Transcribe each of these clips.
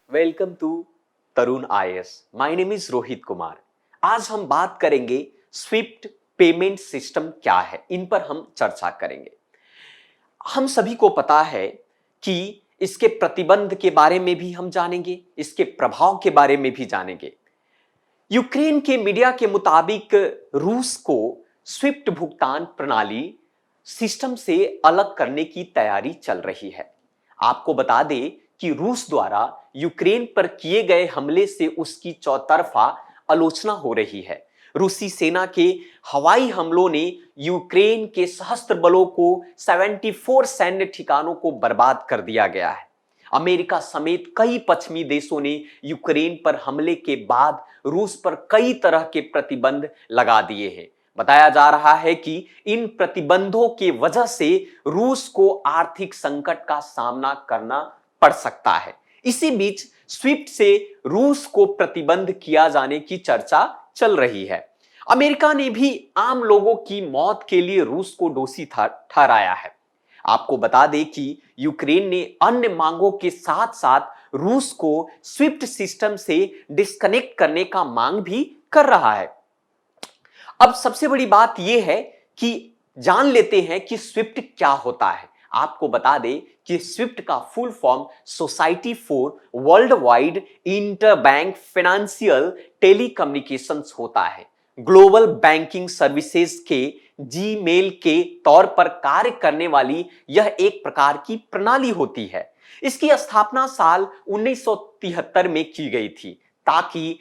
Welcome to Tarun IAS. My name is Rohit Kumar. आज हम बात करेंगे स्विफ्ट पेमेंट सिस्टम क्या है, इन पर हम चर्चा करेंगे। हम सभी को पता है कि इसके प्रतिबंध के बारे में भी हम जानेंगे, इसके प्रभाव के बारे में भी जानेंगे। यूक्रेन के मीडिया के मुताबिक रूस को स्विफ्ट भुगतान प्रणाली सिस्टम से अलग करने की तैयारी चल रही है। आपको बता दें कि रूस द्वारा यूक्रेन पर किए गए हमले से उसकी चौतरफा आलोचना हो रही है। रूसी सेना के हवाई हमलों ने यूक्रेन के सशस्त्र बलों को 74 सैन्य ठिकानों को बर्बाद कर दिया गया है। अमेरिका समेत कई पश्चिमी देशों ने यूक्रेन पर हमले के बाद रूस पर कई तरह के प्रतिबंध लगा दिए हैं। बताया जा रहा है कि इन प्रतिबंधों के वजह से रूस को आर्थिक संकट का सामना करना पड़ सकता है। इसी बीच स्विफ्ट से रूस को प्रतिबंध किया जाने की चर्चा चल रही है। अमेरिका ने भी आम लोगों की मौत के लिए रूस को दोषी ठहराया है। आपको बता दें कि यूक्रेन ने अन्य मांगों के साथ साथ रूस को स्विफ्ट सिस्टम से डिस्कनेक्ट करने का मांग भी कर रहा है। अब सबसे बड़ी बात यह है कि जान लेते हैं कि स्विफ्ट क्या होता है। आपको बता दें कि स्विफ्ट का full form society for world wide interbank financial telecommunications होता है। ग्लोबल बैंकिंग सर्विसेज के जीमेल के तौर पर कार्य करने वाली यह एक प्रकार की प्रणाली होती है। इसकी स्थापना साल 1973 में की गई थी ताकि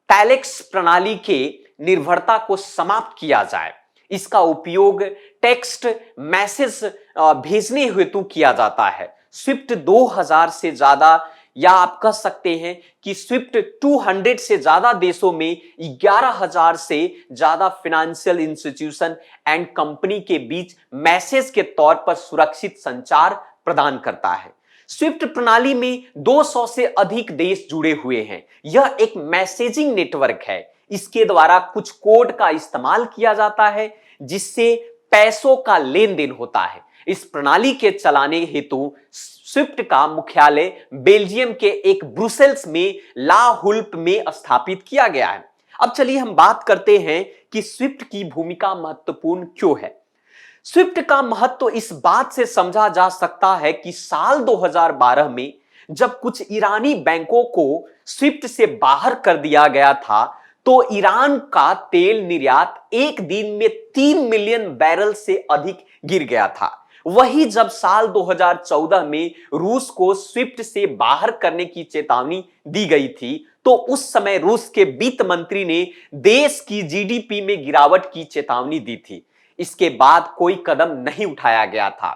टैलेक्स प्रणाली के निर्भरता को समाप्त किया जाए। इसका उपयोग टेक्स्ट मैसेज भेजने हेतु किया जाता है। स्विफ्ट 2000 से ज्यादा या आप कह सकते हैं कि स्विफ्ट 200 से ज्यादा देशों में 11,000 से ज्यादा फाइनेंशियल इंस्टीट्यूशन एंड कंपनी के बीच मैसेज के तौर पर सुरक्षित संचार प्रदान करता है। स्विफ्ट प्रणाली में 200 से अधिक देश जुड़े हुए हैं। यह एक मैसेजिंग नेटवर्क है। इसके द्वारा कुछ कोड का इस्तेमाल किया जाता है जिससे पैसों का लेन देन होता है। इस प्रणाली के चलाने हेतु स्विफ्ट का मुख्यालय बेल्जियम के एक ब्रुसेल्स में ला हुल्प में स्थापित किया गया है। अब चलिए हम बात करते हैं कि स्विफ्ट की भूमिका महत्वपूर्ण क्यों है। स्विफ्ट का महत्व इस बात से समझा जा सकता है कि साल 2012 में जब कुछ ईरानी बैंकों को स्विफ्ट से बाहर कर दिया गया था तो ईरान का तेल निर्यात एक दिन में 3 मिलियन बैरल से अधिक गिर गया था। वही जब साल 2014 में रूस को स्विफ्ट से बाहर करने की चेतावनी दी गई थी तो उस समय रूस के वित्त मंत्री ने देश की जीडीपी में गिरावट की चेतावनी दी थी। इसके बाद कोई कदम नहीं उठाया गया था।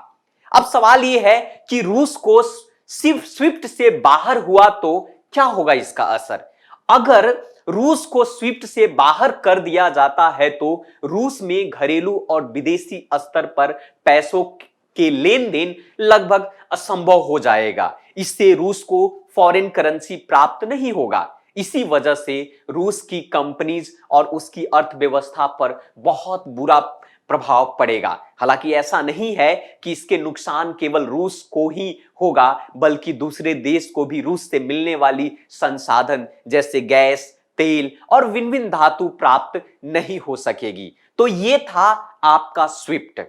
अब सवाल यह है कि रूस को सिर्फ स्विफ्ट से बाहर हुआ तो क्या होगा इसका असर। अगर रूस को स्विफ्ट से बाहर कर दिया जाता है तो रूस में घरेलू और विदेशी स्तर पर पैसों के लेन देन लगभग असंभव हो जाएगा। इससे रूस को फॉरेन करेंसी प्राप्त नहीं होगा। इसी वजह से रूस की कंपनीज और उसकी अर्थव्यवस्था पर बहुत बुरा प्रभाव पड़ेगा। हालांकि ऐसा नहीं है कि इसके नुकसान केवल रूस को ही होगा, बल्कि दूसरे देश को भी रूस से मिलने वाली संसाधन जैसे गैस, तेल और विभिन्न धातु प्राप्त नहीं हो सकेगी। तो ये था आपका स्विफ्ट।